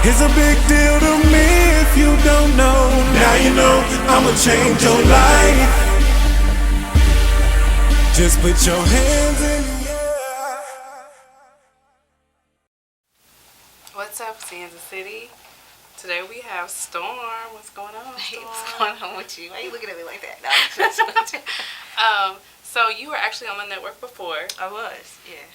It's a big deal to me if you don't know. Now you know I'ma change your life. Just put your hands in the air. What's up, Kansas City? Today we have Storm. What's going on, Hey, Storm? what's going on with you? Why are you looking at me like that? No, I'm just with you. So you were actually on the network before. I was, yeah.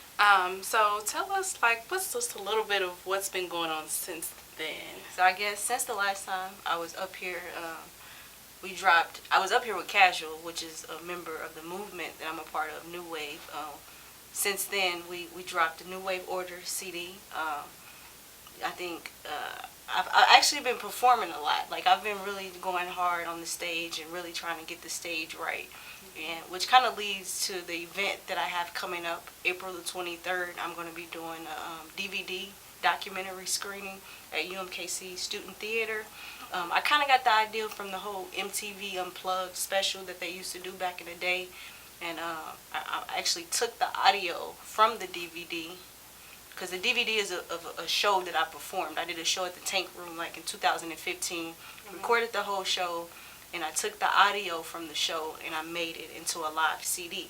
So tell us, like, what's just a little bit of what's been going on since then? So I guess since the last time I was up here, I was up here with Casual, which is a member of the movement that I'm a part of, New Wave. Since then, we dropped the New Wave Order CD. I think I've actually been performing a lot. Like, I've been really going hard on the stage and really trying to get the stage right. And which kind of leads to the event that I have coming up April the 23rd. I'm going to be doing a DVD documentary screening at UMKC Student Theater. I kind of got the idea from the whole MTV Unplugged special that they used to do back in the day. And I actually took the audio from the DVD, because the DVD is of a show that I performed. I did a show at the Tank Room like in 2015, recorded the whole show, and I took the audio from the show and I made it into a live CD.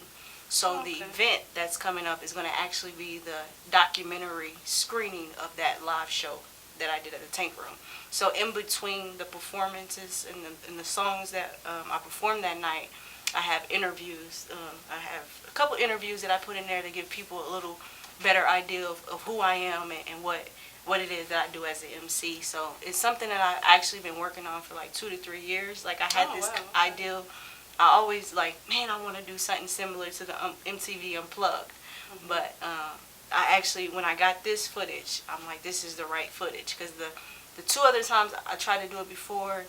So the event that's coming up is going to actually be the documentary screening of that live show that I did at the Tank Room. So in between the performances and the songs that I performed that night, I have interviews. I have a couple interviews that I put in there to give people a little better idea of who I am and what it is that I do as an MC. So it's something that I've actually been working on for like 2 to 3 years. Like, I had this idea. I always like, man, I want to do something similar to the MTV Unplugged. But I actually, when I got this footage, I'm like, this is the right footage. Because the 2 other times I tried to do it before,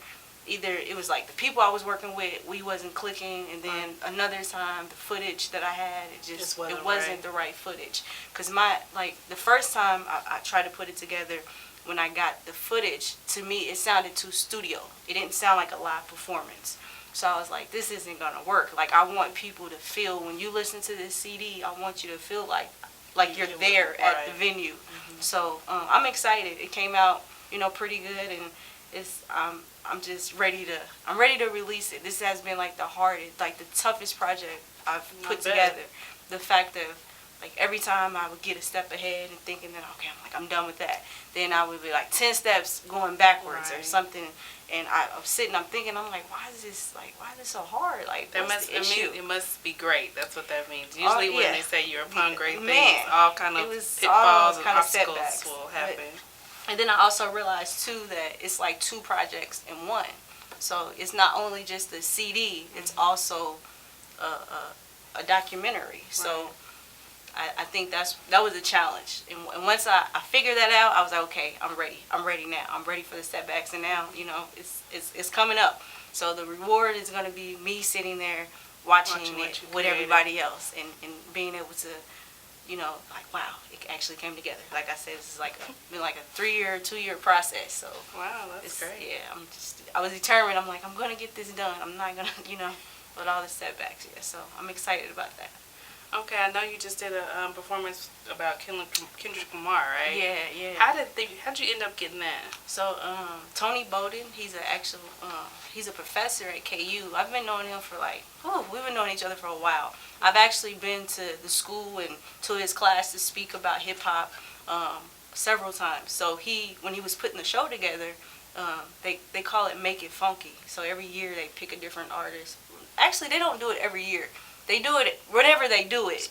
either it was like the people I was working with, we wasn't clicking, and then another time the footage that I had, it wasn't the right footage. Because the first time I tried to put it together, when I got the footage, to me it sounded too studio. It didn't sound like a live performance. So I was like, this isn't gonna work. Like, I want people to feel, when you listen to this CD, I want you to feel like you're there at the venue. So I'm excited. It came out, pretty good, and it's I'm just ready to release it. This has been like the hardest, like the toughest project I've put together. The fact of, like, every time I would get a step ahead and thinking that, okay, I'm done with that, then I would be like 10 steps going backwards or something. And I'm sitting, I'm thinking, I'm like, why is this so hard? Like, what's the issue? It must be great. That's what that means. Usually when they say you're upon great things, Man, all kind of pitfalls and obstacles will happen. And then I also realized too that it's like 2 projects in one. So it's not only just the CD, it's also a documentary. So I think that was a challenge. And once I figured that out, I was like, okay, I'm ready. I'm ready now. I'm ready for the setbacks. And now, it's coming up. So the reward is going to be me sitting there watching it with everybody else and being able to, like, wow, it actually came together. Like I said, this is been like a 2-year process. So wow, that's great. Yeah, I was determined. I'm like, I'm going to get this done. I'm not going to, with all the setbacks. Yeah, so I'm excited about that. Okay, I know you just did a performance about Kendrick Lamar, right? Yeah. How'd you end up getting that? So Tony Bowden, he's a professor at KU. I've been knowing him for we've been knowing each other for a while. I've actually been to the school and to his class to speak about hip hop several times. So when he was putting the show together, they call it Make It Funky. So every year they pick a different artist. Actually, they don't do it every year. They do it whenever they do it.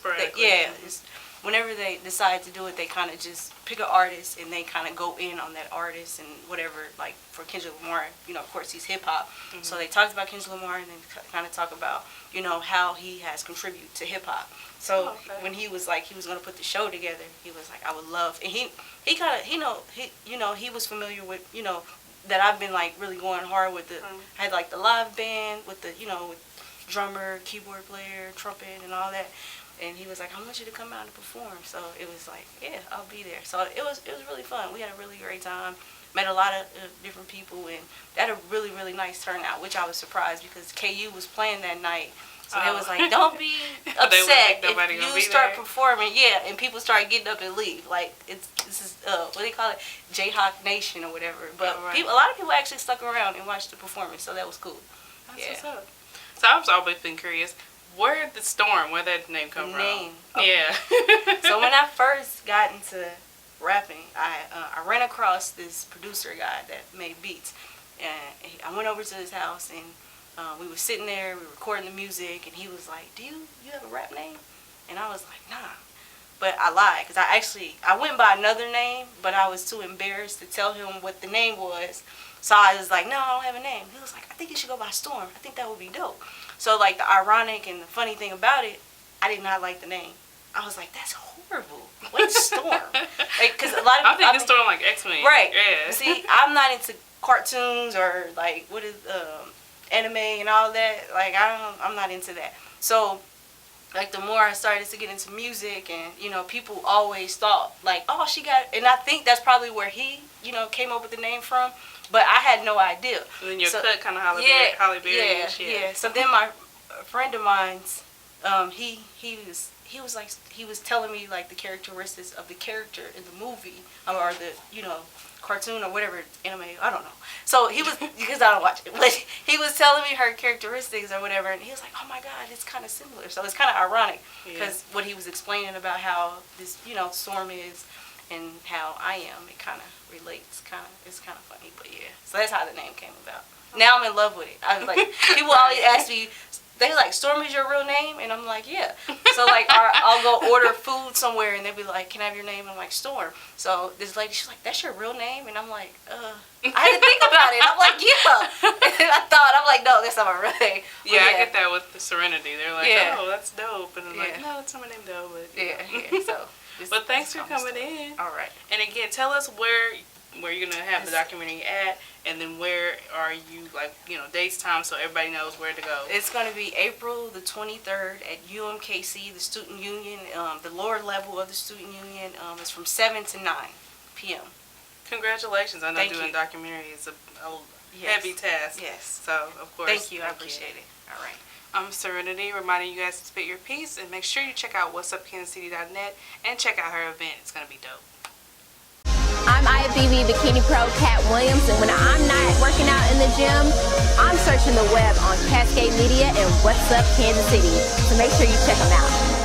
Whenever they decide to do it, they kind of just pick an artist and they kind of go in on that artist and whatever. Like for Kendrick Lamar, of course he's hip hop. So they talked about Kendrick Lamar and then kind of talk about, how he has contributed to hip hop. So when he was like, he was going to put the show together, he was like, I would love, and he was familiar with, that I've been like really going hard with I had like the live band with the, with drummer, keyboard player, trumpet, and all that. And he was like, I want you to come out and perform. So it was like, yeah, I'll be there. So it was really fun. We had a really great time. Met a lot of different people, and that had a really, really nice turnout, which I was surprised because KU was playing that night. So they was like, don't be They wouldn't upset think nobody if gonna you be start there. performing, and people start getting up and leave. Like this is what do they call it, Jayhawk Nation or whatever. But Oh, right. a lot of people actually stuck around and watched the performance, so that was cool. That's Yeah. what's up. So I've always been curious, where did the Storm, where that name come The from? name. Yeah. So when I first got into rapping, I ran across this producer guy that made beats, and I went over to his house, and we were sitting there, we were recording the music, and he was like, "Do you have a rap name?" And I was like, "Nah." But I lied, because I went by another name, but I was too embarrassed to tell him what the name was. So I was like, "No, I don't have a name." He was like, "I think you should go by Storm. I think that would be dope." So like the ironic and the funny thing about it, I did not like the name. I was like, "That's horrible. What's Storm?" Because a lot of I'm thinking Storm like X-Men. right. Yeah. See, I'm not into cartoons or like what is anime and all that. Like I'm not into that. So like the more I started to get into music, and people always thought like, "Oh, she got," and I think that's probably where he came up with the name from. But I had no idea. And then your So- cut kind of Holly Berry. yeah. So then a friend of mine's, he was telling me like the characteristics of the character in the movie or the cartoon or whatever anime, I don't know. So he was because I don't watch it, but he was telling me her characteristics or whatever, and he was like, "Oh my God, it's kind of similar." So it's kind of ironic because what he was explaining about how this Storm is and how I am, it kind of relates. It's kind of funny, but yeah. So that's how the name came about. Now I'm in love with it. I was like, people always ask me, they like, "Storm is your real name?" And I'm like, "Yeah." So like I'll go order food somewhere and they'll be like, "Can I have your name?" And I'm like, "Storm." So this lady, she's like, "That's your real name?" And I'm like, I had to think about it. I'm like, "Yeah." And I'm like, "No, that's not my real name." But Yeah, I get that with the Serenity. They're like, Yeah. "Oh, that's dope," and I'm like, Yeah. "No, that's not my name though." But Yeah. So. But thanks for coming in. All right. And again, tell us where you're gonna have the documentary at, and then where are you, like, dates, time, so everybody knows where to go. It's going to be April the 23rd at UMKC, the Student Union, the lower level of the Student Union. It's from 7 to 9 p.m. Congratulations. I know Thank doing you. documentary is a Yes. heavy task. Yes. So, of course. Thank you. I appreciate it. All right. I'm Serenity, reminding you guys to spit your piece, and make sure you check out whatsupkansascity.net and check out her event. It's going to be dope. I'm IFBB Bikini Pro Cat Williams, and when I'm not working out in the gym, I'm searching the web on Cascade Media and What's Up Kansas City. So make sure you check them out.